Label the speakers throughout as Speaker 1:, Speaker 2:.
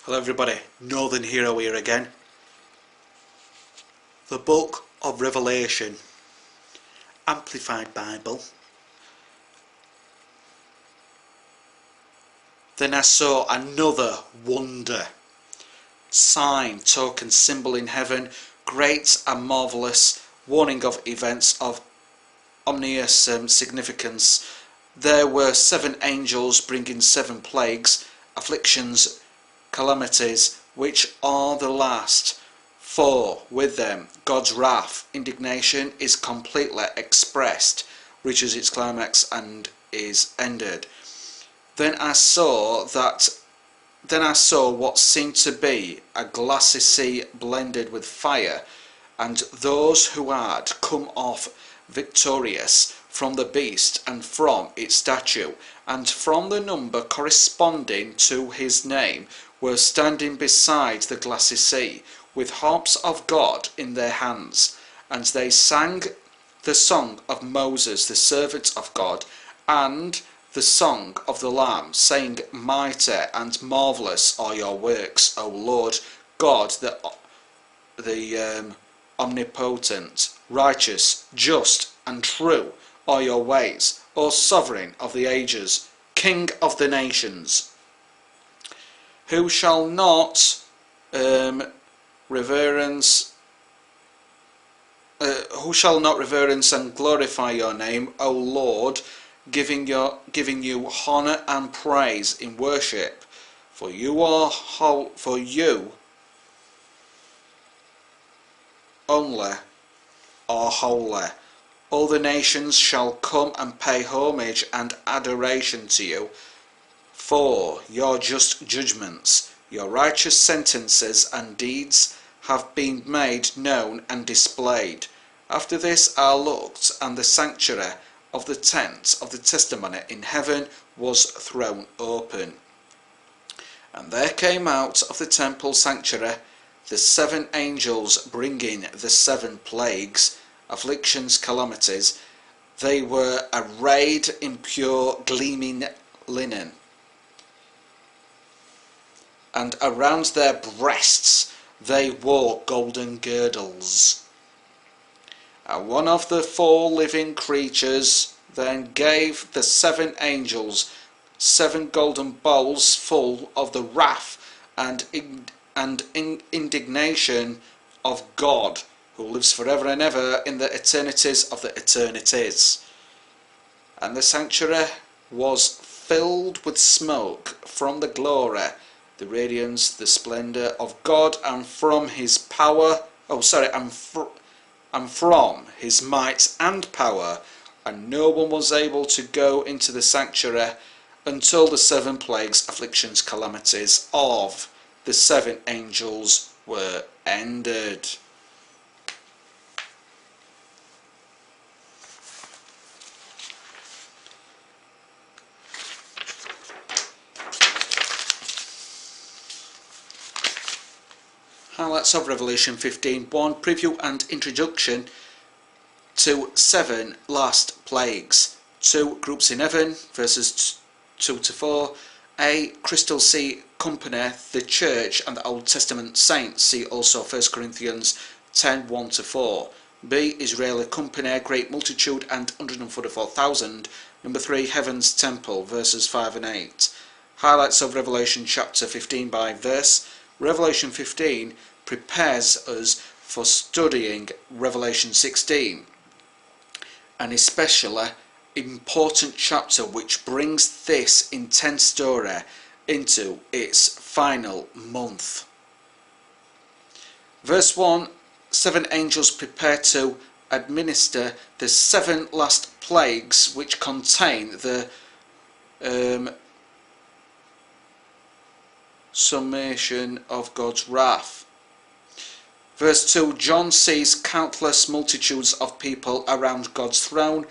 Speaker 1: Hello everybody, Northern Hero here again. The Book of Revelation, Amplified Bible. Then I saw another wonder, sign, token, symbol in heaven, great and marvellous, warning of events of ominous significance. There were 7 angels bringing 7 plagues, afflictions, calamities, which are the last. For with them God's wrath, indignation, is completely expressed, reaches its climax and is ended. Then I saw what seemed to be a glassy sea blended with fire, and those who had come off victorious from the beast and from its statue, and from the number corresponding to his name, were standing beside the glassy sea, with harps of God in their hands. And they sang the song of Moses, the servant of God, and the song of the Lamb, saying, Mighty and marvellous are your works, O Lord God, the omnipotent. Righteous, just, and true are your ways, O sovereign of the ages, King of the nations. Who shall not reverence and glorify your name, O Lord, giving you honour and praise in worship, for you only are holy. All the nations shall come and pay homage and adoration to you, for your just judgments, your righteous sentences and deeds have been made known and displayed. After this I looked, and the sanctuary of the tent of the testimony in heaven was thrown open. And there came out of the temple sanctuary the 7 angels bringing the 7 plagues, afflictions, calamities. They were arrayed in pure gleaming linen, and around their breasts they wore golden girdles. And one of the 4 living creatures then gave the 7 angels 7 golden bowls full of the wrath and indignation of God, who lives forever and ever in the eternities of the eternities. And the sanctuary was filled with smoke from the glory, the radiance, the splendour of God, and from his power, and from his might and power, and no one was able to go into the sanctuary until the 7 plagues, afflictions, calamities of the 7 angels were ended. Highlights of Revelation 15. 1. Preview and introduction to 7 last plagues. 2. Groups in heaven, verses 2 to 4. A. Crystal Sea Company, the Church and the Old Testament saints. See also 1 Corinthians 10, 1 to 4. B. Israeli Company, great multitude and 144,000. Number 3. Heaven's Temple, verses 5 and 8. Highlights of Revelation chapter 15 by verse. Revelation 15 prepares us for studying Revelation 16, an especially important chapter which brings this intense story into its final month. Verse 1, 7 angels prepare to administer the 7 last plagues, which contain the summation of God's wrath. Verse 2, John sees countless multitudes of people around God's throne.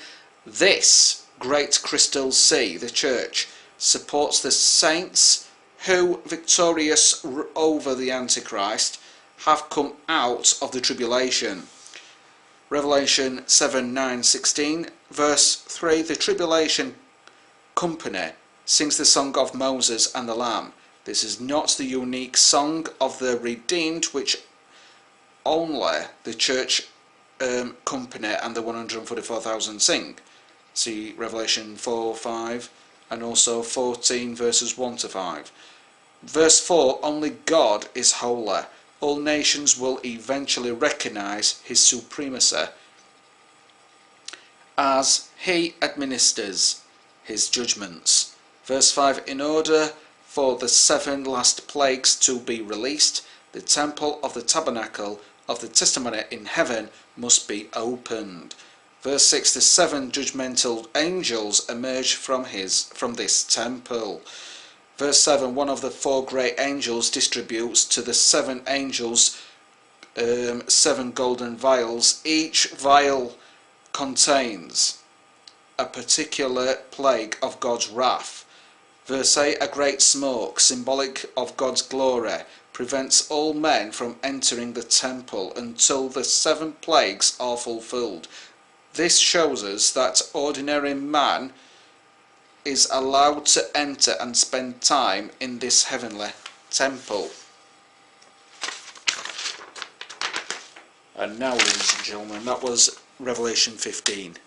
Speaker 1: This great crystal sea, the church, supports the saints who, victorious over the Antichrist, have come out of the tribulation. Revelation 7, 9, 16. Verse 3, the tribulation company sings the song of Moses and the Lamb. This is not the unique song of the redeemed which only the church company and the 144,000 sing. See Revelation 4, 5 and also 14 verses 1 to 5. Verse 4, only God is holy. All nations will eventually recognize his supremacy as he administers his judgments. Verse 5, in order for the 7 last plagues to be released, the temple of the tabernacle of the testimony in heaven must be opened. Verse 6, the 7 judgmental angels emerge from this temple. Verse 7, one of the 4 great angels distributes to the 7 angels 7 golden vials. Each vial contains a particular plague of God's wrath. Verse 8, a great smoke, symbolic of God's glory, prevents all men from entering the temple until the 7 plagues are fulfilled. This shows us that ordinary man is allowed to enter and spend time in this heavenly temple. And now, ladies and gentlemen, that was Revelation 15.